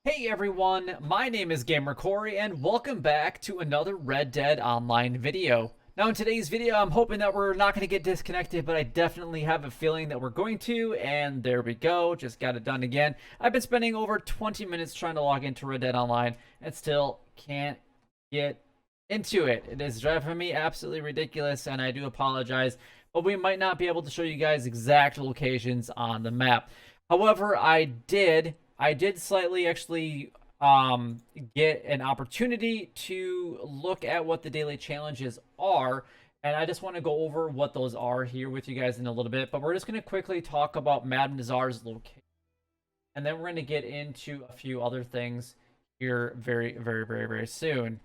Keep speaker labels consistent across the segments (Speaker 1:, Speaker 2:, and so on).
Speaker 1: Hey everyone, my name is Gamer Corey and welcome back to another Red Dead Online video. Now in today's video, I'm hoping that we're not going to get disconnected, but I definitely have a feeling that we're going to, and there we go, just got it done again. I've been spending over 20 minutes trying to log into Red Dead Online and still can't get into it. It is driving me absolutely ridiculous and I do apologize, but we might not be able to show you guys exact locations on the map. However, I did slightly actually get an opportunity to look at what the daily challenges are, and I just want to go over what those are here with you guys in a little bit. But we're just going to quickly talk about Madame Nazar's location, and then we're going to get into a few other things here very soon.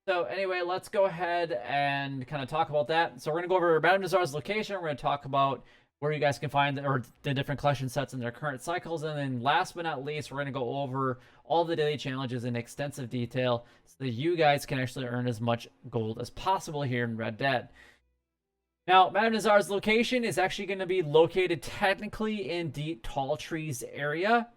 Speaker 1: So anyway, let's go ahead and kind of talk about that. So we're going to go over Madame Nazar's location. We're going to talk about where you guys can find the different collection sets in their current cycles. And then last but not least, we're going to go over all the daily challenges in extensive detail so that you guys can actually earn as much gold as possible here in Red Dead. Now, Madame Nazar's location is actually going to be located technically in the Tall Trees area,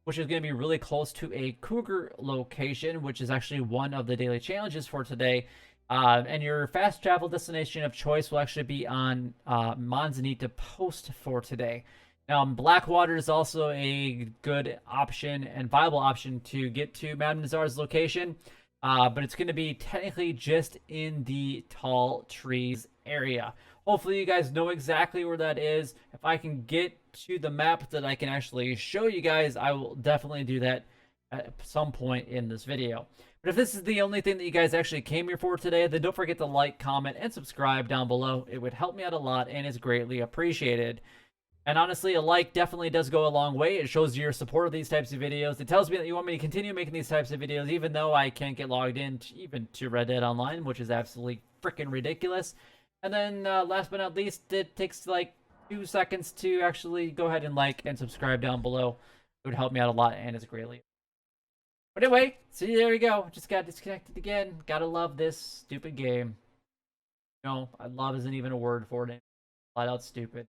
Speaker 1: which is going to be really close to a cougar location, which is actually one of the daily challenges for today. And your fast travel destination of choice will actually be on Manzanita Post for today. Now, Blackwater is also a good option and viable option to get to Madame Nazar's location, but it's going to be technically just in the Tall Trees area. Hopefully, you guys know exactly where that is. If I can get to the map that I can actually show you guys, I will definitely do that at some point in this video. But if this is the only thing that you guys actually came here for today, then don't forget to like, comment, and subscribe down below. It would help me out a lot and is greatly appreciated. And honestly, a like definitely does go a long way. It shows your support of these types of videos. It tells me that you want me to continue making these types of videos, even though I can't get logged in even to Red Dead Online, which is absolutely freaking ridiculous. And then last but not least, it takes like 2 seconds to actually go ahead and like and subscribe down below. It would help me out a lot and is greatly. But anyway, see, there we go. Just got disconnected again. Gotta love this stupid game. No, love isn't even a word for it. Flat out stupid.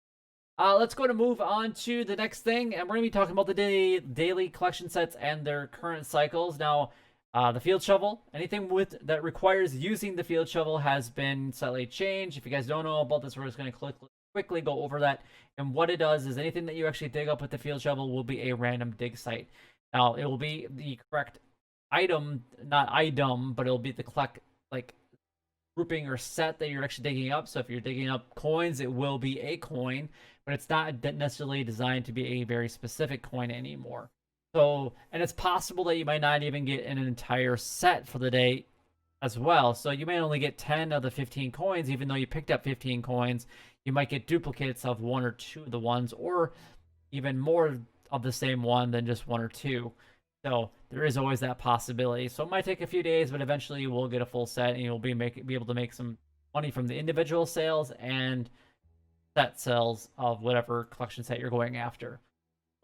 Speaker 1: Let's go to move on to the next thing, and we're going to be talking about the daily collection sets and their current cycles. Now, the field shovel, anything that requires using the field shovel has been slightly changed. If you guys don't know about this, we're just going to quickly go over that. And what it does is anything that you actually dig up with the field shovel will be a random dig site. Now, it will be the correct item, not item, but it'll be the correct, like, grouping or set that you're actually digging up. So if you're digging up coins, it will be a coin, but it's not necessarily designed to be a very specific coin anymore. So, and it's possible that you might not even get an entire set for the day as well. So you may only get 10 of the 15 coins, even though you picked up 15 coins. You might get duplicates of 1 or 2 of the ones, or even more of the same one than just 1 or 2. So there is always that possibility. So it might take a few days, but eventually you will get a full set and you'll be able to make some money from the individual sales and set sales of whatever collection set you're going after.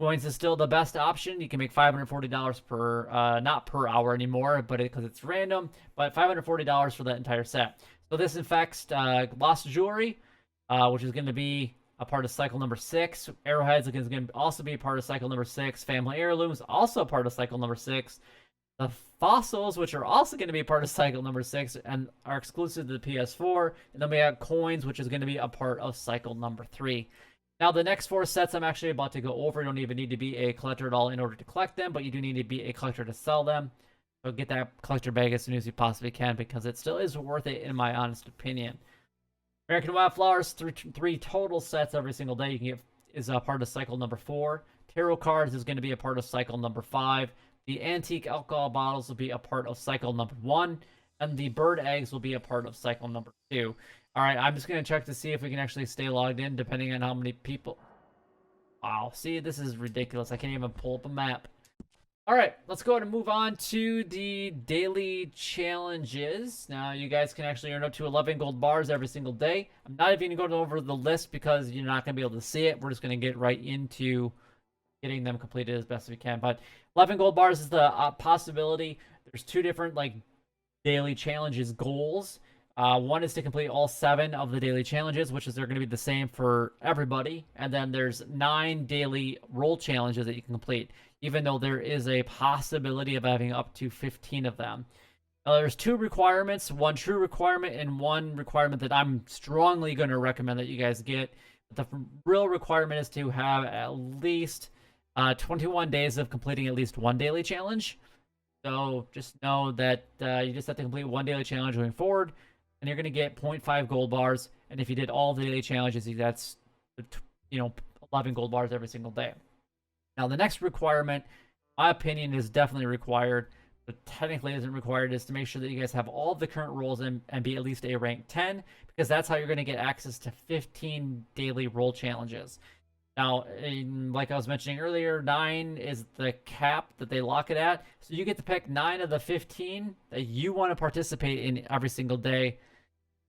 Speaker 1: Coins is still the best option. You can make $540 per, not per hour anymore, but because it's random, but $540 for that entire set. So this infects Lost Jewelry, which is going to be a part of cycle number 6. Arrowheads is going to also be a part of cycle number 6. Family Heirlooms, also a part of cycle number 6. The Fossils, which are also going to be a part of cycle number 6 and are exclusive to the PS4. And then we have Coins, which is going to be a part of cycle number 3. Now, the next 4 sets I'm actually about to go over. You don't even need to be a collector at all in order to collect them, but you do need to be a collector to sell them. So get that collector bag as soon as you possibly can, because it still is worth it in my honest opinion. American Wildflowers, 3 total sets every single day you can get is a part of cycle number 4. Tarot cards is going to be a part of cycle number 5. The antique alcohol bottles will be a part of cycle number 1. And the bird eggs will be a part of cycle number 2. Alright, I'm just going to check to see if we can actually stay logged in, depending on how many people. Wow, see, this is ridiculous. I can't even pull up a map. Alright, let's go ahead and move on to the daily challenges. Now, you guys can actually earn up to 11 gold bars every single day. I'm not even going to go over the list because you're not going to be able to see it. We're just going to get right into getting them completed as best we can. But 11 gold bars is the possibility. There's 2 different, like, daily challenges goals. One is to complete all 7 of the daily challenges, which is they're going to be the same for everybody. And then there's 9 daily roll challenges that you can complete, even though there is a possibility of having up to 15 of them. Now, there's 2 requirements, one true requirement and one requirement that I'm strongly going to recommend that you guys get. But the real requirement is to have at least 21 days of completing at least 1 daily challenge. So just know that you just have to complete 1 daily challenge going forward, and you're going to get 0.5 gold bars. And if you did all the daily challenges, that's 11 gold bars every single day. Now, the next requirement, my opinion, is definitely required, but technically isn't required, is to make sure that you guys have all of the current roles and be at least a rank 10, because that's how you're going to get access to 15 daily role challenges. Now, like I was mentioning earlier, 9 is the cap that they lock it at. So you get to pick 9 of the 15 that you want to participate in every single day.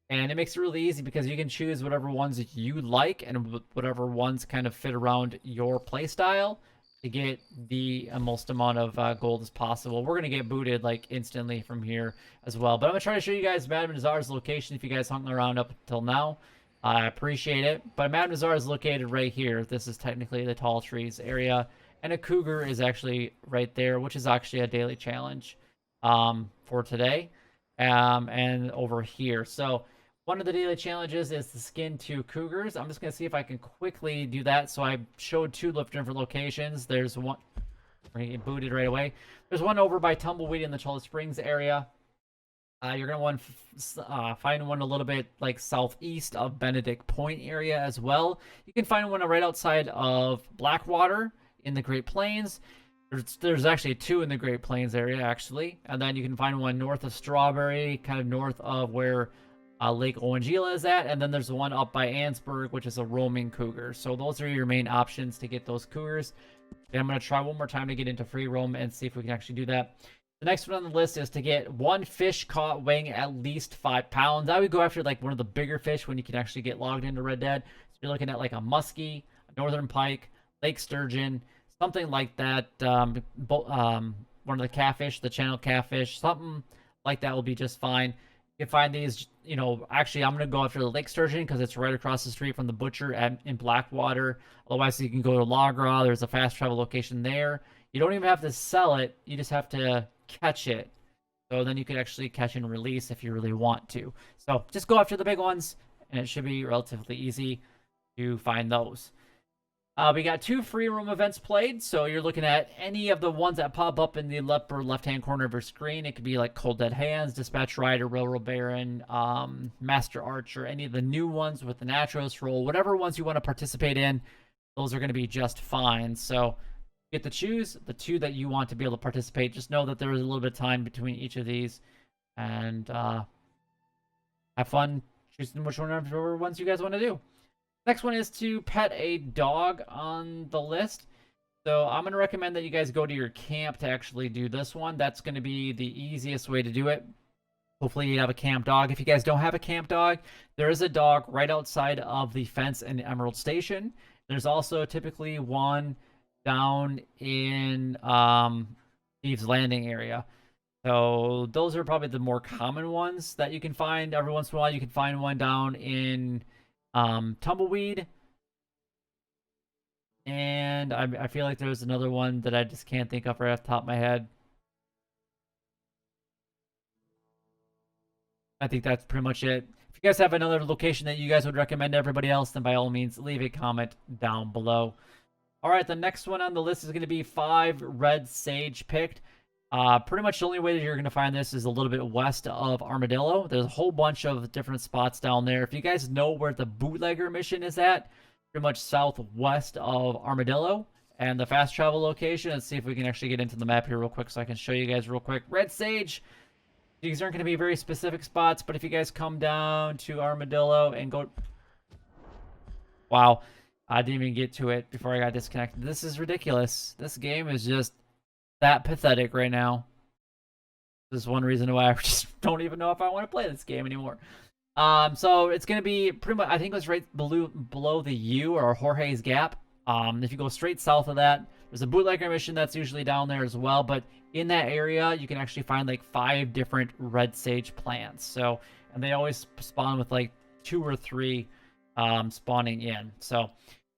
Speaker 1: And it makes it really easy because you can choose whatever ones that you like and whatever ones kind of fit around your play style to get the most amount of gold as possible. We're going to get booted like instantly from here as well. But I'm going to try to show you guys Madame Nazar's location if you guys hung around up until now. I appreciate it. But Madame Nazar is located right here. This is technically the tall trees area. And a cougar is actually right there, which is actually a daily challenge for today. And over here. So one of the daily challenges is to skin 2 cougars. I'm just going to see if I can quickly do that. So I showed 2 different locations. There's one. We're going to get booted right away. There's one over by Tumbleweed in the Cholla Springs area. You're going to want to find one a little bit like southeast of Benedict Point area as well. You can find one right outside of Blackwater in the Great Plains. There's actually 2 in the Great Plains area, actually. And then you can find one north of Strawberry, kind of north of where Lake Owanjila is at. And then there's one up by Ansburg, which is a roaming cougar. So those are your main options to get those cougars. And I'm going to try one more time to get into free roam and see if we can actually do that. The next one on the list is to get 1 fish caught weighing at least 5 pounds. I would go after like one of the bigger fish when you can actually get logged into Red Dead. So you're looking at like a muskie, a northern pike, lake sturgeon, something like that. One of the catfish, the channel catfish, something like that will be just fine. You can find these, actually I'm going to go after the lake sturgeon because it's right across the street from the butcher in Blackwater. Otherwise, you can go to Lagra. There's a fast travel location there. You don't even have to sell it. You just have to catch it. So then you could actually catch and release if you really want to. So just go after the big ones, and it should be relatively easy to find those. We got 2 free roam events played, so you're looking at any of the ones that pop up in the upper left-hand corner of your screen. It could be like Cold Dead Hands, Dispatch Rider, Railroad Baron, Master Archer, any of the new ones with the Naturalist Roll, whatever ones you want to participate in, those are going to be just fine. So you get to choose the 2 that you want to be able to participate. Just know that there is a little bit of time between each of these, and have fun choosing whichever ones you guys want to do. Next one is to pet a dog on the list. So I'm going to recommend that you guys go to your camp to actually do this one. That's going to be the easiest way to do it. Hopefully you have a camp dog. If you guys don't have a camp dog, there is a dog right outside of the fence in Emerald Station. There's also typically one down in Thieves Landing area. So those are probably the more common ones that you can find. Every once in a while you can find one down in Tumbleweed, and I feel like there's another one that I just can't think of right off the top of my head. I think that's pretty much it. If you guys have another location that you guys would recommend to everybody else, then by all means leave a comment down below. All right, the next one on the list is going to be 5 Red Sage picked. Pretty much the only way that you're going to find this is a little bit west of Armadillo. There's a whole bunch of different spots down there. If you guys know where the bootlegger mission is at, pretty much southwest of Armadillo, and the fast travel location, let's see if we can actually get into the map here real quick so I can show you guys real quick. Red Sage, these aren't going to be very specific spots, but if you guys come down to Armadillo and go... Wow, I didn't even get to it before I got disconnected. This is ridiculous. This game is just that pathetic right now. This is one reason why I just don't even know if I want to play this game anymore. So it's going to be pretty much, I think it was right below the U or Jorge's Gap. If you go straight south of that, there's a bootlegger mission that's usually down there as well. But in that area, you can actually find like 5 different Red Sage plants. So, and they always spawn with like 2 or 3 spawning in. So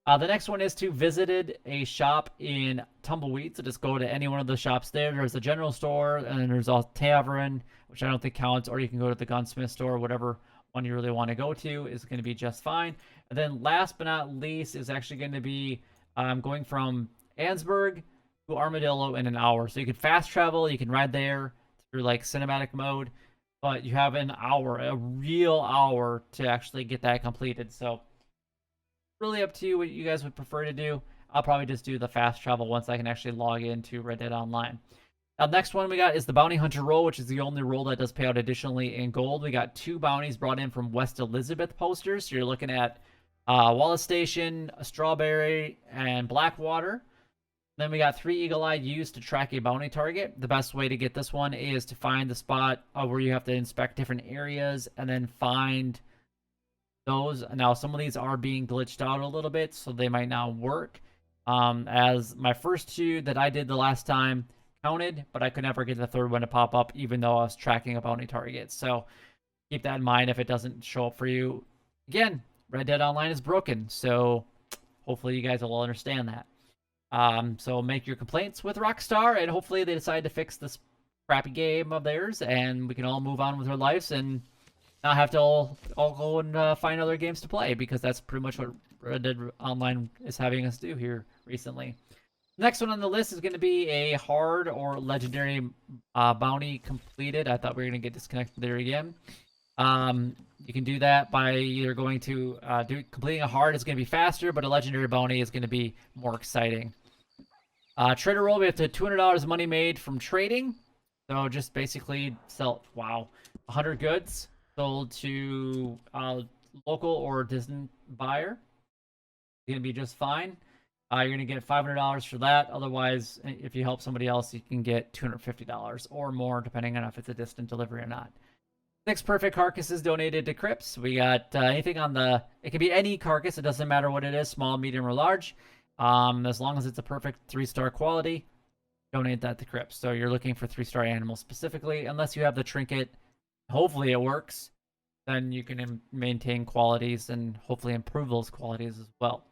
Speaker 1: the next one is to visited a shop in Tumbleweed. So just go to any one of the shops there. There's a general store, and then there's a tavern, which I don't think counts, or you can go to the gunsmith store. Whatever one you really want to go to is going to be just fine. And then last but not least is actually going to be going from Ansburg to Armadillo in an hour. So you can fast travel, you can ride there through like cinematic mode, but you have an hour, a real hour to actually get that completed. So really up to you what you guys would prefer to do. I'll probably just do the fast travel once I can actually log into Red Dead Online. Now, the next one we got is the Bounty Hunter Roll, which is the only roll that does pay out additionally in gold. We got 2 bounties brought in from West Elizabeth posters. So you're looking at Wallace Station, Strawberry, and Blackwater. Then we got 3 Eagle Eye used to track a bounty target. The best way to get this one is to find the spot where you have to inspect different areas and then find those. Now, some of these are being glitched out a little bit, so they might not work. As my first 2 that I did the last time counted, but I could never get the third one to pop up, even though I was tracking a bounty target. So keep that in mind if it doesn't show up for you. Again, Red Dead Online is broken, so hopefully you guys will understand that. So make your complaints with Rockstar, and hopefully they decide to fix this crappy game of theirs, and we can all move on with our lives and not have to all go and find other games to play, because that's pretty much what Red Dead Online is having us do here recently. Next one on the list is going to be a hard or legendary bounty completed. I thought we were going to get disconnected there again. You can do that by either going to completing a hard is going to be faster, but a legendary bounty is going to be more exciting. Trader roll, we have to $200 money made from trading. So just basically sell 100 goods sold to local or distant buyer. It's going to be just fine. You're going to get $500 for that. Otherwise, if you help somebody else, you can get $250 or more, depending on if it's a distant delivery or not. 6 perfect carcasses donated to Crypts. We got anything on the... It can be any carcass. It doesn't matter what it is, small, medium, or large. As long as it's a perfect 3-star quality, donate that to Crypts. So you're looking for 3-star animals specifically. Unless you have the trinket, hopefully it works. Then you can maintain qualities and hopefully improve those qualities as well.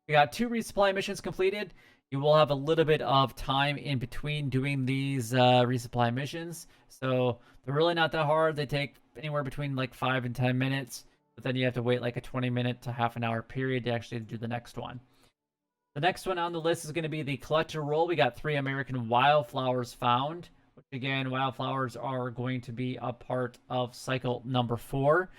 Speaker 1: We got 2 resupply missions completed. You will have a little bit of time in between doing these resupply missions. So they're really not that hard. They take anywhere between like 5 and 10 minutes. But then you have to wait like a 20-minute to half an hour period to actually do the next one. The next one on the list is going to be the collector roll. We got 3 American wildflowers found. Which again, wildflowers are going to be a part of cycle number 4.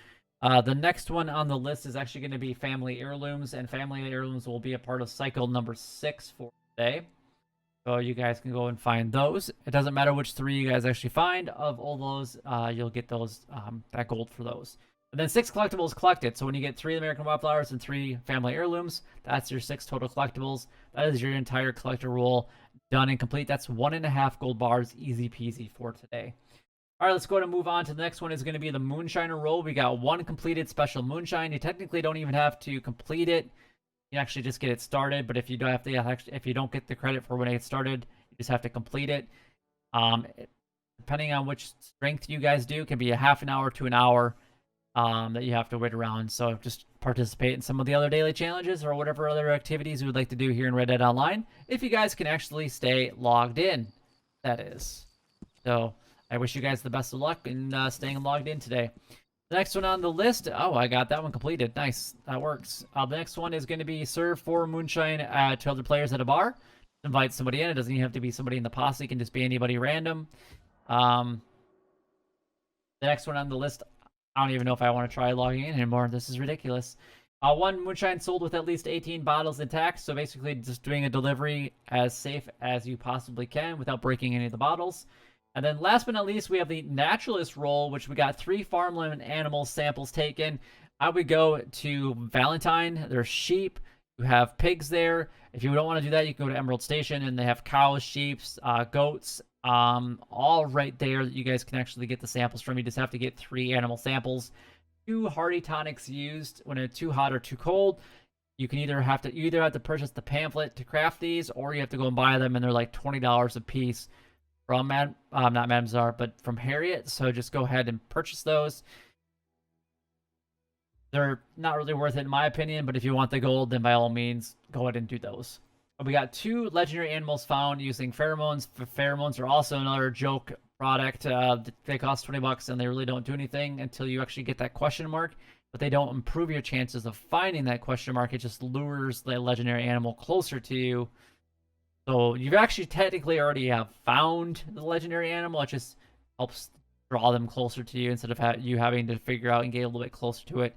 Speaker 1: The next one on the list is actually going to be family heirlooms, and family heirlooms will be a part of cycle number 6 for today. So you guys can go and find those. It doesn't matter which 3 you guys actually find. Of all those, you'll get those that gold for those. And then 6 collectibles collected. So when you get 3 American wildflowers and 3 family heirlooms, that's your 6 total collectibles. That is your entire collector roll done and complete. That's 1.5 gold bars, easy peasy for today. All right, let's go ahead and move on to the next one. Is going to be the Moonshiner roll. We got 1 completed special moonshine. You technically don't even have to complete it. You actually just get it started. But if you don't have to, if you don't get the credit for when it gets started, you just have to complete it. Depending on which strength you guys do, it can be a half an hour to an hour that you have to wait around. So just participate in some of the other daily challenges or whatever other activities you would like to do here in Red Dead Online, if you guys can actually stay logged in, that is. So I wish you guys the best of luck in staying logged in today. The next one on the list, I got that one completed. Nice, that works. The next one is going to be serve 4 moonshine to other players at a bar. Invite somebody in. It doesn't even have to be somebody in the posse. It can just be anybody random. The next one on the list, I don't even know if I want to try logging in anymore. This is ridiculous. 1 moonshine sold with at least 18 bottles intact. So basically just doing a delivery as safe as you possibly can without breaking any of the bottles. And then last but not least, we have the Naturalist Roll, which we got 3 farmland animal samples taken. I would go to Valentine. There's sheep. You have pigs there. If you don't want to do that, you can go to Emerald Station, and they have cows, sheep, goats, all right there that you guys can actually get the samples from. You just have to get 3 animal samples. 2 hearty tonics used when it's too hot or too cold. You can either have to purchase the pamphlet to craft these, or you have to go and buy them, and they're like $20 a piece. from not Madame Nazar, but from Harriet. So just go ahead and purchase those. They're not really worth it in my opinion, but if you want the gold, then by all means, go ahead and do those. We got 2 legendary animals found using pheromones. Pheromones are also another joke product. They cost $20 and they really don't do anything until you actually get that question mark, but they don't improve your chances of finding that question mark. It just lures the legendary animal closer to you. So you've actually technically already have found the legendary animal. It just helps draw them closer to you instead of you having to figure out and get a little bit closer to it.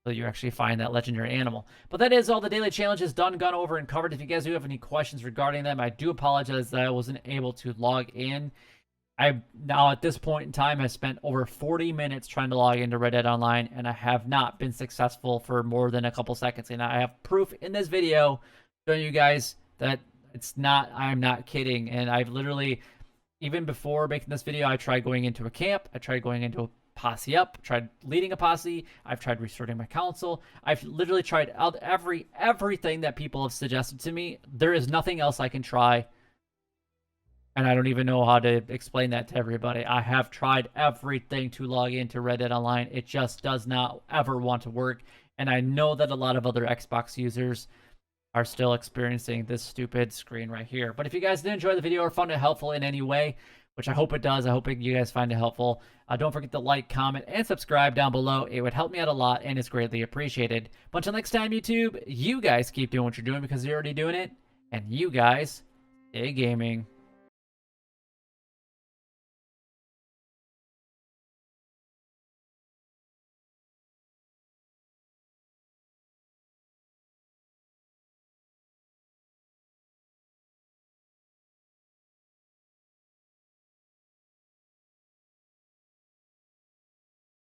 Speaker 1: So you actually find that legendary animal. But that is all the daily challenges done, gone over, and covered. If you guys do have any questions regarding them, I do apologize that I wasn't able to log in. I now at this point in time have spent over 40 minutes trying to log into Red Dead Online, and I have not been successful for more than a couple seconds. And I have proof in this video showing you guys that I'm not kidding. And I've literally, even before making this video, I tried going into a camp. I tried going into a posse up, tried leading a posse. I've tried restarting my council. I've literally tried out everything that people have suggested to me. There is nothing else I can try. And I don't even know how to explain that to everybody. I have tried everything to log into Red Dead Online. It just does not ever want to work. And I know that a lot of other Xbox users are still experiencing this stupid screen right here. But if you guys did enjoy the video or found it helpful in any way, which I hope it does, I hope you guys find it helpful, don't forget to like, comment, and subscribe down below. It would help me out a lot, and it's greatly appreciated. But until next time, YouTube, you guys keep doing what you're doing because you're already doing it, and you guys stay gaming.